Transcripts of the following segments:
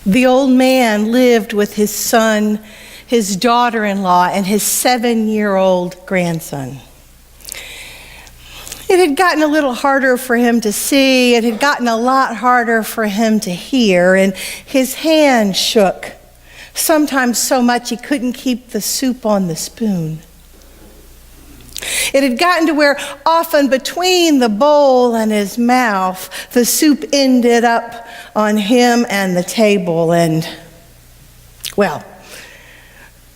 The old man lived with his son, his daughter-in-law, and his 7-year-old grandson. It had gotten a little harder for him to see. It had gotten a lot harder for him to hear, and his hand shook, sometimes so much he couldn't keep the soup on the spoon. It had gotten to where often between the bowl and his mouth, the soup ended up on him and the table, and, well,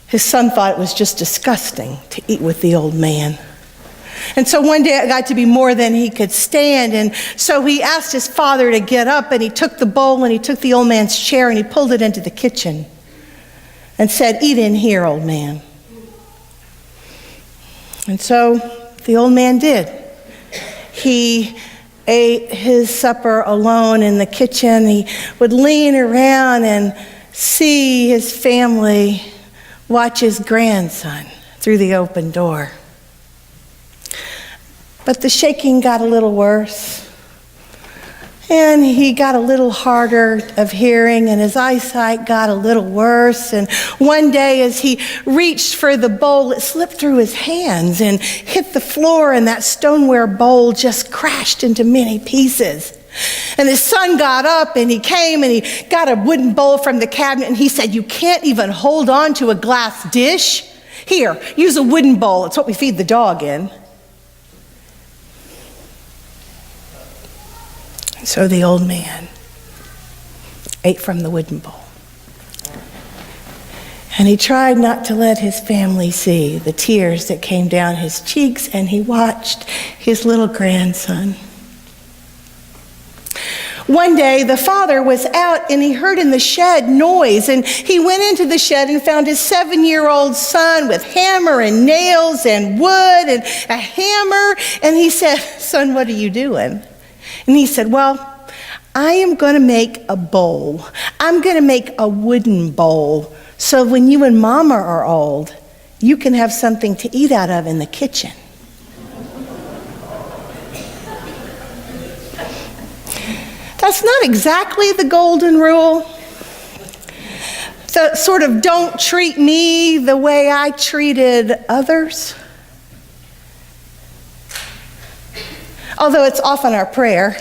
his son thought it was just disgusting to eat with the old man. And so one day it got to be more than he could stand, and so he asked his father to get up, and he took the bowl and he took the old man's chair and he pulled it into the kitchen and said, "Eat in here, old man." And so the old man did. He ate his supper alone in the kitchen. He would lean around and see his family watch his grandson through the open door. But the shaking got a little worse, and he got a little harder of hearing, and his eyesight got a little worse. And one day as he reached for the bowl, it slipped through his hands and hit the floor, and that stoneware bowl just crashed into many pieces. And his son got up, and he came and he got a wooden bowl from the cabinet, and he said, "You can't even hold on to a glass dish? Here, use a wooden bowl. It's what we feed the dog in." So the old man ate from the wooden bowl. And he tried not to let his family see the tears that came down his cheeks, and he watched his little grandson. One day the father was out and he heard in the shed noise, and he went into the shed and found his 7-year-old son with hammer and nails and wood and a hammer. And he said, "Son, what are you doing?" And he said, "Well, I am going to make a bowl. I'm going to make a wooden bowl so when you and Mama are old, you can have something to eat out of in the kitchen." That's not exactly the golden rule. The sort of don't treat me the way I treated others. Although it's often our prayer.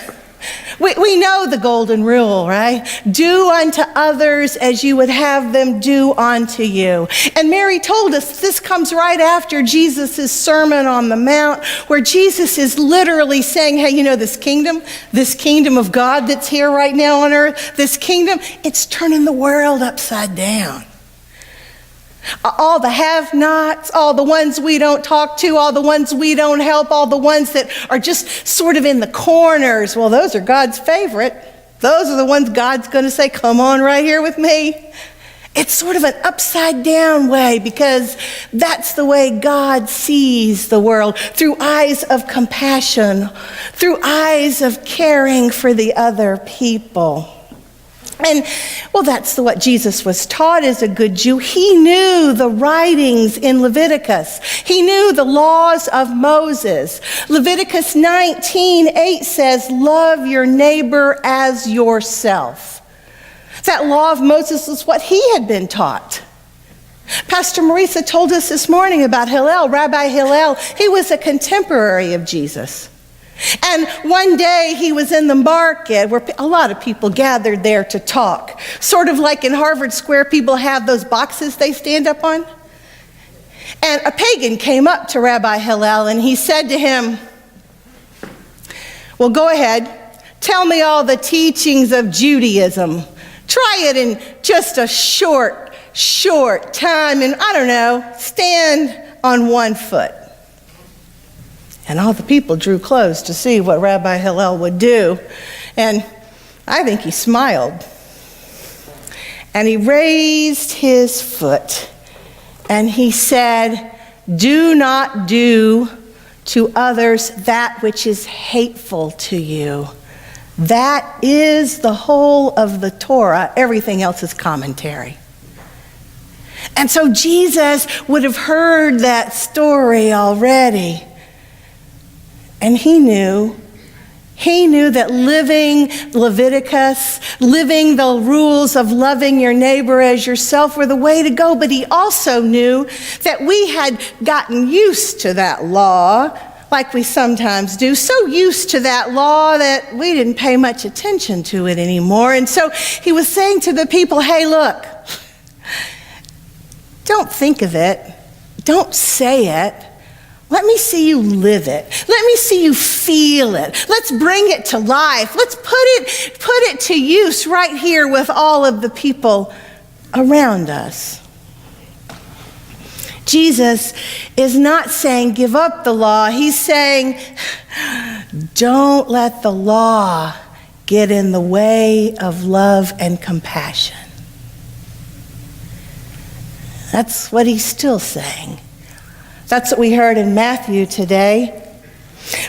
We know the golden rule, right? Do unto others as you would have them do unto you. And Mary told us this comes right after Jesus' Sermon on the Mount, where Jesus is literally saying, hey, you know this kingdom of God that's here right now on earth, this kingdom, it's turning the world upside down. All the have-nots, all the ones we don't talk to, all the ones we don't help, all the ones that are just sort of in the corners, well, those are God's favorite. Those are the ones God's going to say, come on right here with me. It's sort of an upside-down way because that's the way God sees the world, through eyes of compassion, through eyes of caring for the other people. And, well, that's what Jesus was taught as a good Jew. He knew the writings in Leviticus. He knew the laws of Moses. Leviticus 19:8 says, love your neighbor as yourself. That law of Moses was what he had been taught. Pastor Marisa told us this morning about Hillel, Rabbi Hillel. He was a contemporary of Jesus. And one day he was in the market where a lot of people gathered there to talk. Sort of like in Harvard Square, people have those boxes they stand up on. And a pagan came up to Rabbi Hillel and he said to him, well, go ahead, tell me all the teachings of Judaism. Try it in just a short time and, I don't know, stand on one foot. And all the people drew close to see what Rabbi Hillel would do. And I think he smiled. And he raised his foot and he said, do not do to others that which is hateful to you. That is the whole of the Torah. Everything else is commentary. And so Jesus would have heard that story already. And he knew He knew that living Leviticus, living the rules of loving your neighbor as yourself were the way to go, but he also knew that we had gotten used to that law, like we sometimes do, so used to that law that we didn't pay much attention to it anymore. And so he was saying to the people, hey, look, don't think of it, don't say it. Let me see you live it. Let me see you feel it. Let's bring it to life. Let's put it to use right here with all of the people around us. Jesus is not saying give up the law. He's saying don't let the law get in the way of love and compassion. That's what he's still saying. That's what we heard in Matthew today.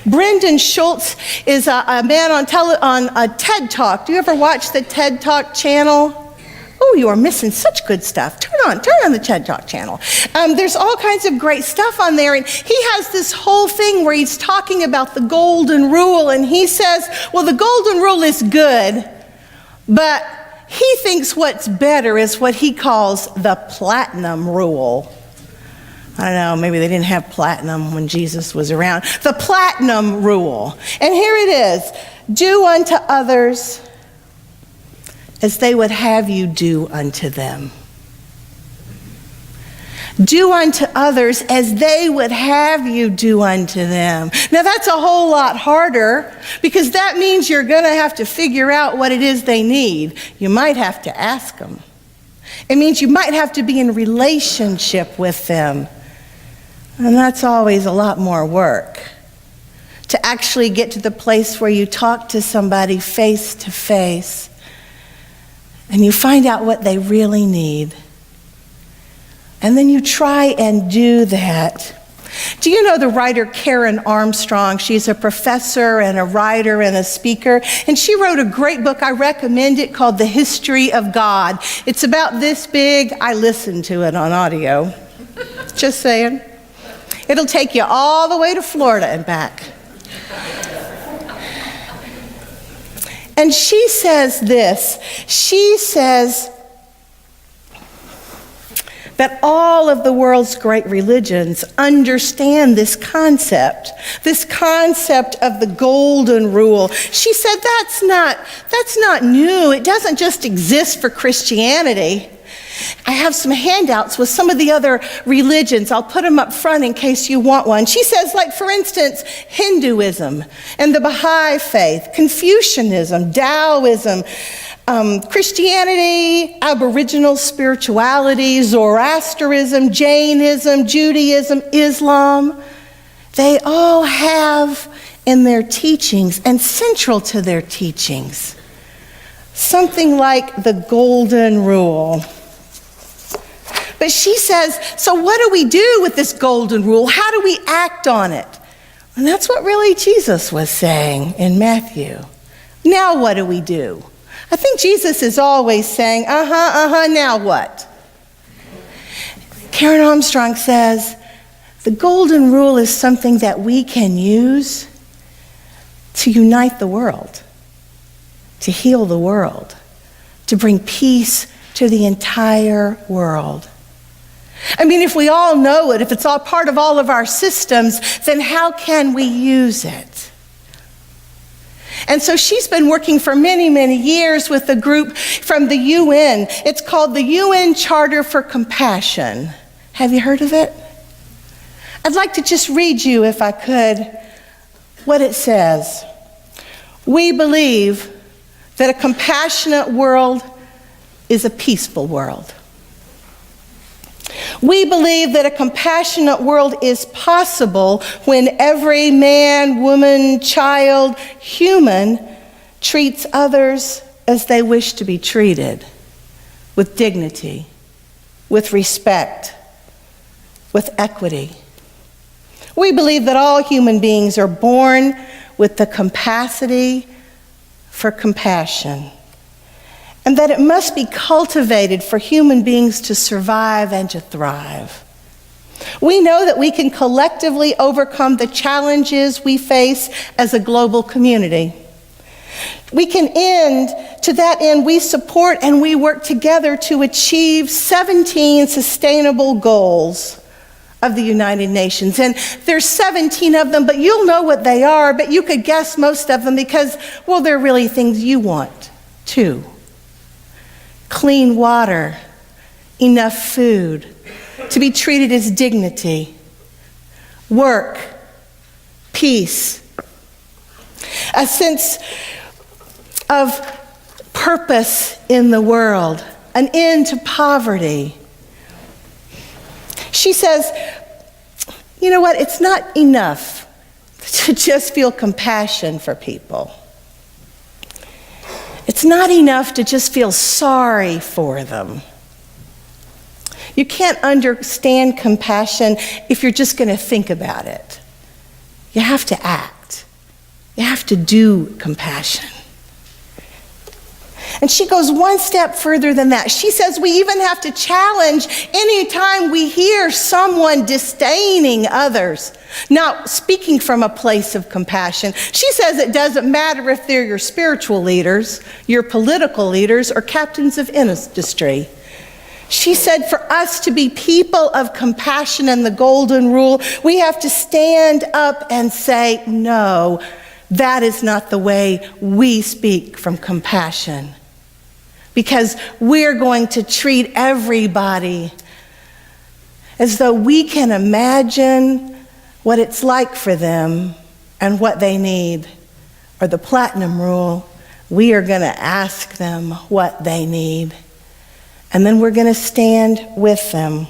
Brendan Schultz is a man on a TED Talk. Do you ever watch the TED Talk channel? Oh, you are missing such good stuff. Turn on the TED Talk channel. There's all kinds of great stuff on there, and he has this whole thing where he's talking about the golden rule, and he says, well, the golden rule is good, but he thinks what's better is what he calls the platinum rule. I don't know, maybe they didn't have platinum when Jesus was around. The platinum rule. And here it is. Do unto others as they would have you do unto them. Do unto others as they would have you do unto them. Now that's a whole lot harder, because that means you're going to have to figure out what it is they need. You might have to ask them. It means you might have to be in relationship with them. And that's always a lot more work. To actually get to the place where you talk to somebody face to face and you find out what they really need. And then you try and do that. Do you know the writer Karen Armstrong? She's a professor and a writer and a speaker. And she wrote a great book, I recommend it, called The History of God. It's about this big. I listened to it on audio. Just saying. It'll take you all the way to Florida and back. And she says this. She says that all of the world's great religions understand this concept of the golden rule. She said that's not new. It doesn't just exist for Christianity. I have some handouts with some of the other religions. I'll put them up front in case you want one. She says, like, for instance, Hinduism and the Baha'i faith, Confucianism, Taoism, Christianity, Aboriginal spirituality, Zoroastrianism, Jainism, Judaism, Islam. They all have in their teachings, and central to their teachings, something like the golden rule. But she says, so what do we do with this golden rule? How do we act on it? And that's what really Jesus was saying in Matthew. Now what do we do? I think Jesus is always saying, now what? Karen Armstrong says, the golden rule is something that we can use to unite the world, to heal the world, to bring peace to the entire world. I mean, if we all know it, if it's all part of all of our systems, then how can we use it? And so she's been working for many, many years with a group from the UN. It's called the UN Charter for Compassion. Have you heard of it? I'd like to just read you, if I could, what it says. We believe that a compassionate world is a peaceful world. We believe that a compassionate world is possible when every man, woman, child, human treats others as they wish to be treated, with dignity, with respect, with equity. We believe that all human beings are born with the capacity for compassion, and that it must be cultivated for human beings to survive and to thrive. We know that we can collectively overcome the challenges we face as a global community. To that end, we support and we work together to achieve 17 sustainable goals of the United Nations. And there's 17 of them, but you'll know what they are, but you could guess most of them because, well, they're really things you want too. Clean water, enough food, to be treated as dignity, work, peace, a sense of purpose in the world, an end to poverty. She says, you know what, it's not enough to just feel compassion for people. It's not enough to just feel sorry for them. You can't understand compassion if you're just going to think about it. You have to act. You have to do compassion. And she goes one step further than that. She says we even have to challenge anytime we hear someone disdaining others, not speaking from a place of compassion. She says it doesn't matter if they're your spiritual leaders, your political leaders, or captains of industry. She said for us to be people of compassion and the golden rule, we have to stand up and say, no, that is not the way we speak from compassion. Because we're going to treat everybody as though we can imagine what it's like for them and what they need. Or the platinum rule, we are going to ask them what they need. And then we're going to stand with them.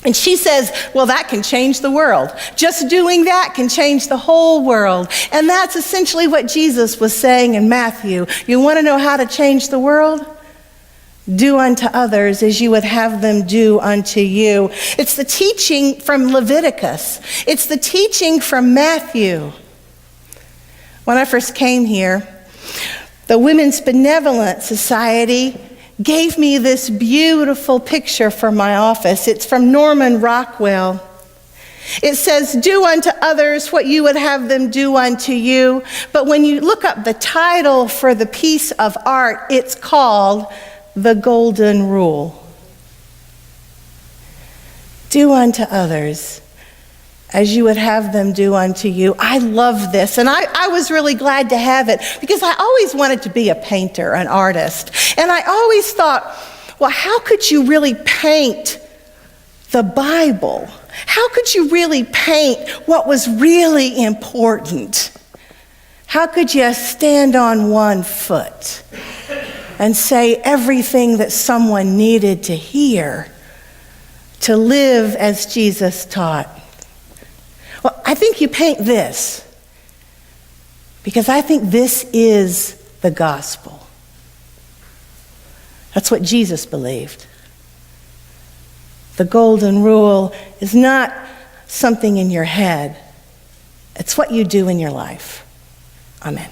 And she says, well, that can change the world. Just doing that can change the whole world. And that's essentially what Jesus was saying in Matthew. You want to know how to change the world? Do unto others as you would have them do unto you. It's the teaching from Leviticus. It's the teaching from Matthew. When I first came here, the Women's Benevolent Society gave me this beautiful picture for my office. It's from Norman Rockwell. It says, do unto others what you would have them do unto you. But when you look up the title for the piece of art, it's called The Golden Rule. Do unto others as you would have them do unto you. I love this, and I was really glad to have it because I always wanted to be a painter, an artist. And I always thought, well, how could you really paint the Bible? How could you really paint what was really important? How could you stand on one foot and say everything that someone needed to hear to live as Jesus taught? Well, I think you paint this because I think this is the gospel. That's what Jesus believed. The golden rule is not something in your head. It's what you do in your life. Amen.